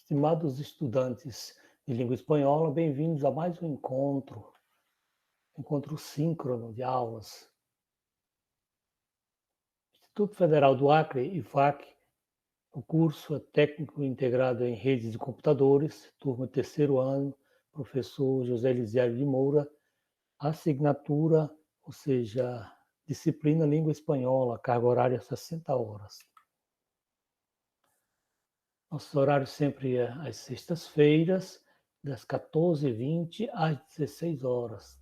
Estimados estudantes de língua espanhola, bem-vindos a mais um encontro síncrono de aulas. Instituto Federal do Acre, IFAC, o curso é técnico integrado em redes de computadores, turma terceiro ano, professor José Elisiário de Moura, assinatura, ou seja, disciplina língua espanhola, carga horária 60 horas. Nosso horário sempre é às sextas-feiras, das 14h20 às 16 horas.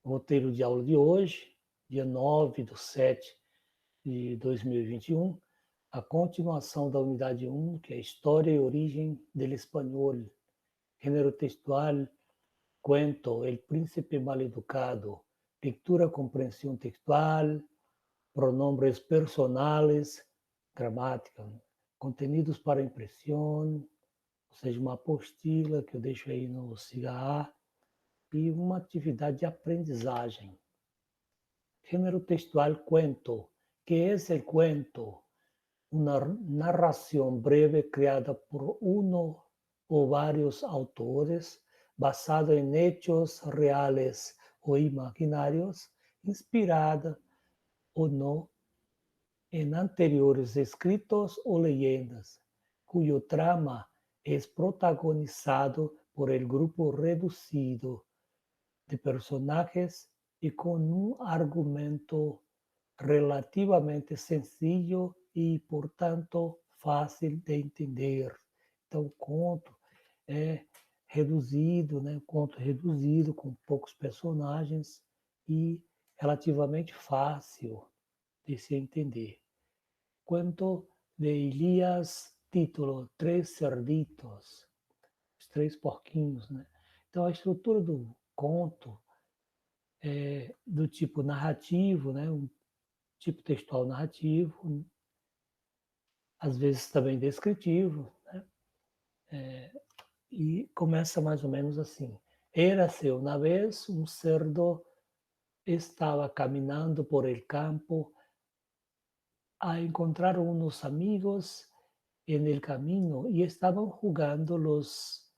O roteiro de aula de hoje, dia 9/7 de 2021, a continuação da unidade 1, que é História e Origem del Espanhol, gênero textual, cuento, El Príncipe Maleducado, lectura, compreensão textual, pronombres personales, gramática, contenidos para impressão, ou seja, uma apostila que eu deixo aí no SIGA, e uma atividade de aprendizagem. Género textual cuento. ¿Qué es el cuento? Una narración breve creada por uno o varios autores, basada en hechos reales o imaginarios, inspirada o no en anteriores escritos o leyendas, cuyo trama es protagonizado por el grupo reducido de personajes y con un argumento relativamente sencillo e, portanto, fácil de entender. Então, o conto é reduzido, né? Conto reduzido, com poucos personagens e relativamente fácil de se entender. Cuento de Elías, título Três Cerditos, os três porquinhos, né? Então, a estrutura do conto é do tipo narrativo, né? Um tipo textual narrativo, às vezes também descritivo, né? E começa mais ou menos assim. Érase uma vez um cerdo estava caminhando por el campo a encontrar unos amigos en el camino y estaban jugando los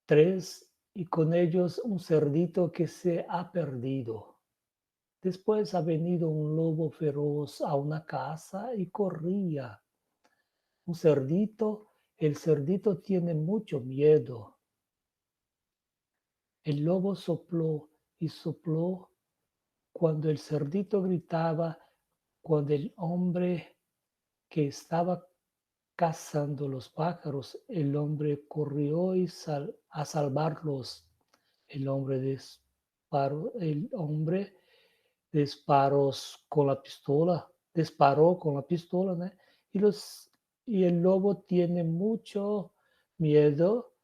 tres y con ellos un cerdito que se ha perdido. Después ha venido un lobo feroz a una casa y corría. Un cerdito, el cerdito tiene mucho miedo. El lobo sopló y sopló cuando el cerdito gritaba, cuando el hombre que estaba cazando los pájaros, el hombre corrió a salvarlos. El hombre disparó con la pistola, disparó con la pistola, ¿no? Y el lobo tiene mucho miedo,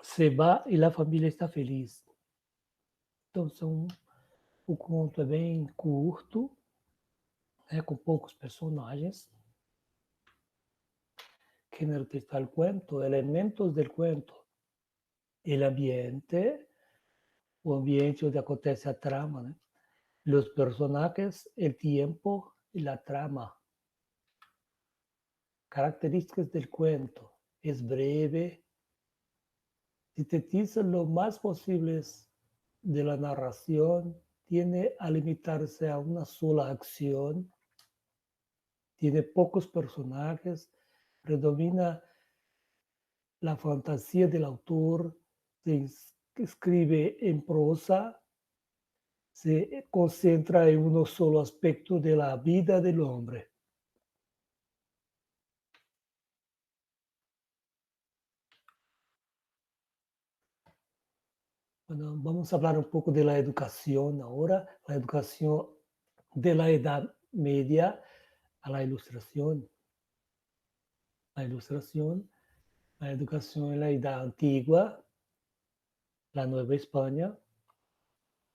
se va e a família está feliz. Então, o conto é bem curto, né, com poucos personagens. Género textual cuento, elementos del cuento. El ambiente, o ambiente onde acontece a trama, né? Los personajes, el tiempo y la trama. Características del cuento. Es breve, sintetiza lo más posible de la narración, tiende a limitarse a una sola acción, tiene pocos personajes, predomina la fantasía del autor, se escribe en prosa, se concentra en uno solo aspecto de la vida del hombre. Bueno, vamos a hablar un poco de la educación ahora, la educación de la Edad Media a la Ilustración. La Ilustración, la educación en la Edad Antigua, la Nueva España,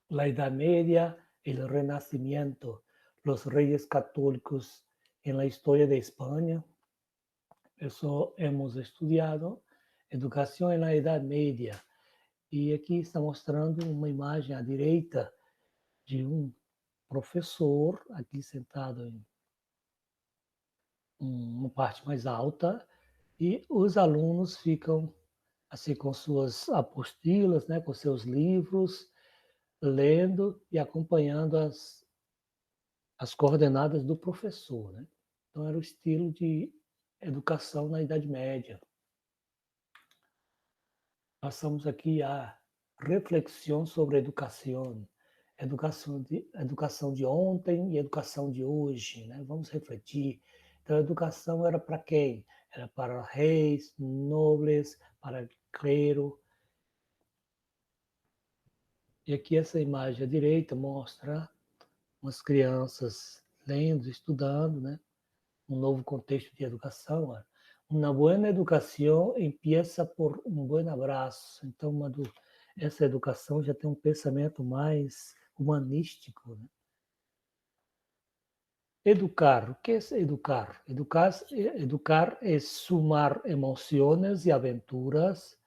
la Edad Media, el Renacimiento, los reyes católicos en la historia de España. Eso hemos estudiado. Educação na Idade Média. E aqui está mostrando uma imagem à direita de um professor, aqui sentado em uma parte mais alta, e os alunos ficam assim com suas apostilas, né, com seus livros, lendo e acompanhando as coordenadas do professor, né? Então era o estilo de educação na Idade Média. Passamos aqui a reflexão sobre a educação. Educação de ontem e educação de hoje, né? Vamos refletir. Então, a educação era para quem? Era para reis, nobres, para clero. E aqui essa imagem à direita mostra umas crianças lendo, estudando, né? Um novo contexto de educação. Uma boa educação empieza por um bom abraço. Então, essa educação já tem um pensamento mais humanístico, né? Educar. O que é educar? Educar é sumar emoções e aventuras,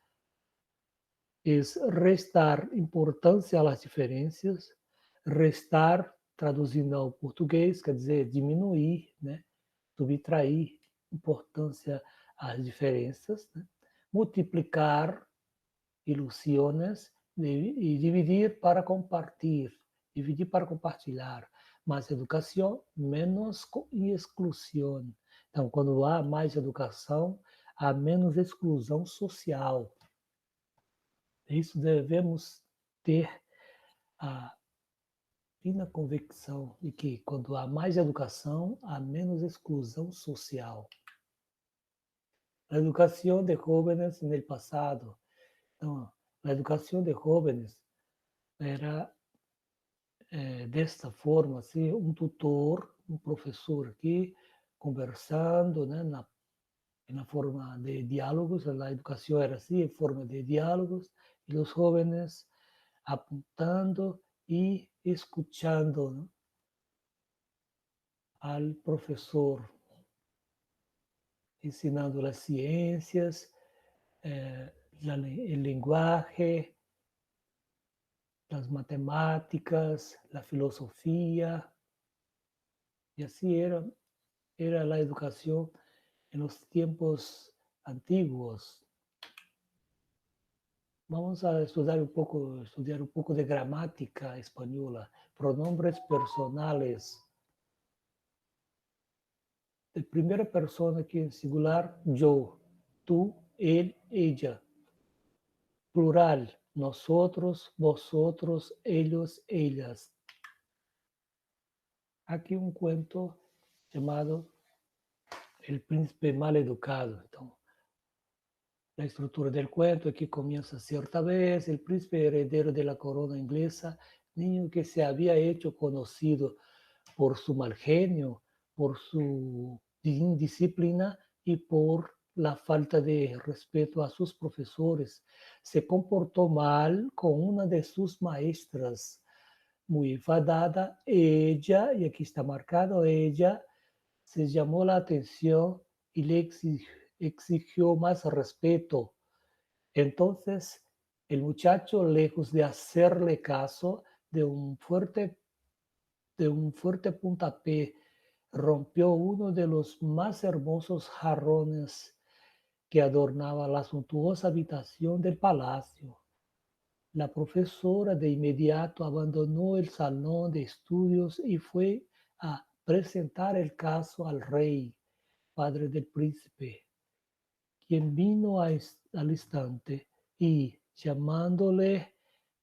é restar importância às diferenças, restar, traduzindo ao português, quer dizer diminuir, né? Subtrair importância às diferenças, né? Multiplicar ilusões e dividir para compartilhar. Mais educação, menos exclusão. Então, quando há mais educação, há menos exclusão social. Isso devemos ter a fina convicção de que quando há mais educação, há menos exclusão social. A educação de jóvenes no passado. Então, a educação de jóvenes era desta forma, assim, um tutor, um professor aqui, conversando, né, na forma de diálogos, a educação era assim, em forma de diálogos, e os jóvenes apontando e escuchando, ¿no?, al professor, ensinando as ciências, el lenguaje, las matemáticas, la filosofía, y así era la educación en los tiempos antiguos. Vamos a estudiar un poco de gramática española, pronombres personales. De primera persona aquí en singular, yo, tú, él, ella. Plural, nosotros, vosotros, ellos, ellas. Aquí un cuento llamado El príncipe mal educado. Entonces, la estructura del cuento aquí comienza cierta vez, el príncipe heredero de la corona inglesa, niño que se había hecho conocido por su mal genio, por su indisciplina y por la falta de respeto a sus profesores. Se comportó mal con una de sus maestras, muy enfadada. Ella, y aquí está marcado, ella se llamó la atención y le exigió más respeto. Entonces, el muchacho, lejos de hacerle caso, de un fuerte puntapié, rompió uno de los más hermosos jarrones que adornaba la suntuosa habitación del palacio. La profesora de inmediato abandonó el salón de estudios y fue a presentar el caso al rey, padre del príncipe, quien vino al instante y, llamándole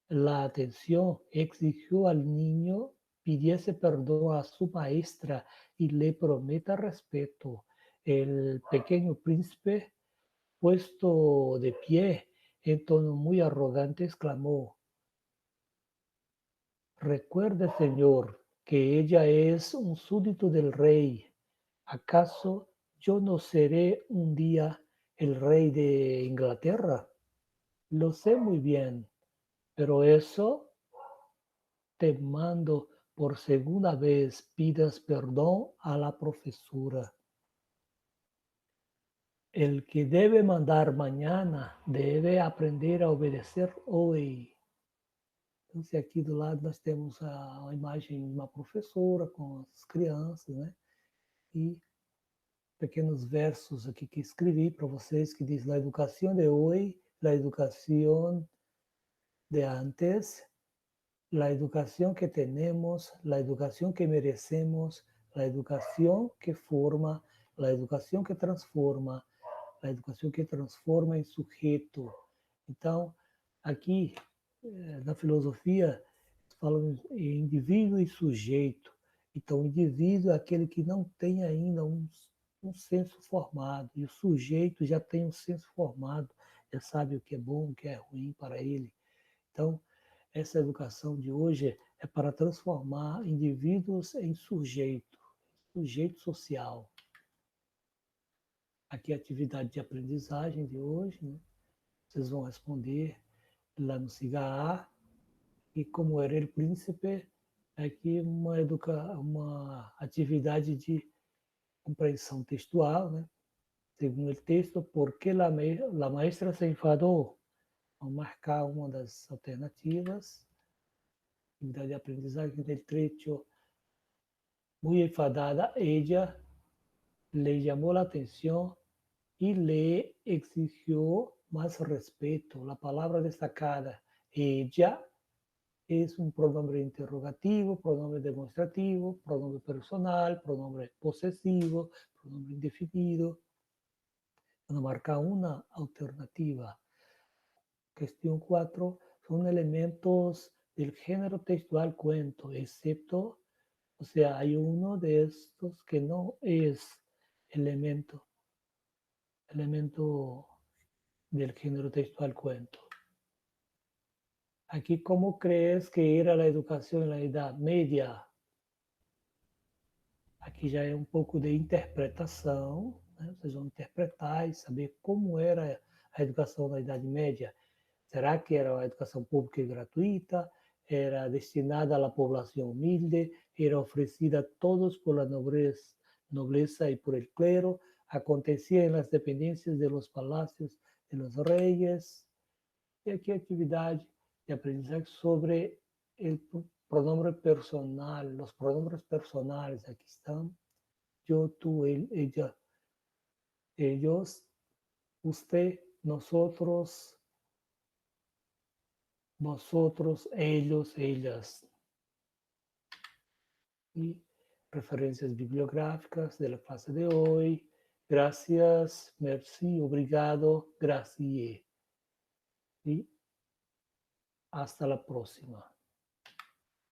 la atención, exigió al niño pidiese perdón a su maestra y le prometa respeto. El pequeño príncipe, puesto de pie, en tono muy arrogante, exclamó: recuerde, señor, que ella es un súbdito del rey. ¿Acaso yo no seré un día el rey de Inglaterra? Lo sé muy bien, pero eso te mando por segunda vez pidas perdón a la profesora. El que debe mandar mañana debe aprender a obedecer hoy. Então, aqui do lado nós temos a imagem de uma professora com as crianças, né? E pequenos versos aqui que escrevi para vocês, que diz: la educación de hoy, la educación de antes, la educación que tenemos, la educación que merecemos, la educación que forma, la educación que transforma, la educação que transforma em sujeito. Então, aqui, na filosofia, falam em indivíduo e sujeito. Então, o indivíduo é aquele que não tem ainda um senso formado, e o sujeito já tem um senso formado, já sabe o que é bom, o que é ruim para ele. Então, essa educação de hoje é para transformar indivíduos em sujeito social. Aqui a atividade de aprendizagem de hoje, né? Vocês vão responder lá no SIGA-A, e como era o príncipe, aqui uma atividade de compreensão textual, né? Segundo o texto, por que la maestra se enfadou? Vamos marcar uma das alternativas. Atividade de aprendizagem del trecho. Muy enfadada, ella le llamó la atención y le exigió más respeto. La palabra destacada, ella, es un pronombre interrogativo, pronombre demonstrativo, pronombre personal, pronombre posesivo, pronombre indefinido. Vamos a marcar una alternativa. Cuestión 4. Son elementos del género textual cuento, excepto, o sea, hay uno de estos que no es elemento del género textual cuento. Aquí, ¿cómo crees que era la educación en la Edad Media? Aqui já é um pouco de interpretação, né? Vocês vão interpretar e saber como era a educação na Idade Média. Será que era uma educação pública e gratuita? Era destinada à população humilde? Era oferecida a todos por la nobleza y por el clero? Acontecia en las dependencias de los palacios de los reyes? E aqui a atividade de aprendizagem sobre o pronome personal, os pronombres personales. Aqui estão: yo, tú, él, ella, ellos, usted, nosotros, vosotros, ellos, ellas. E referências bibliográficas da classe de hoje. Gracias, merci, obrigado, gracias. E hasta la próxima.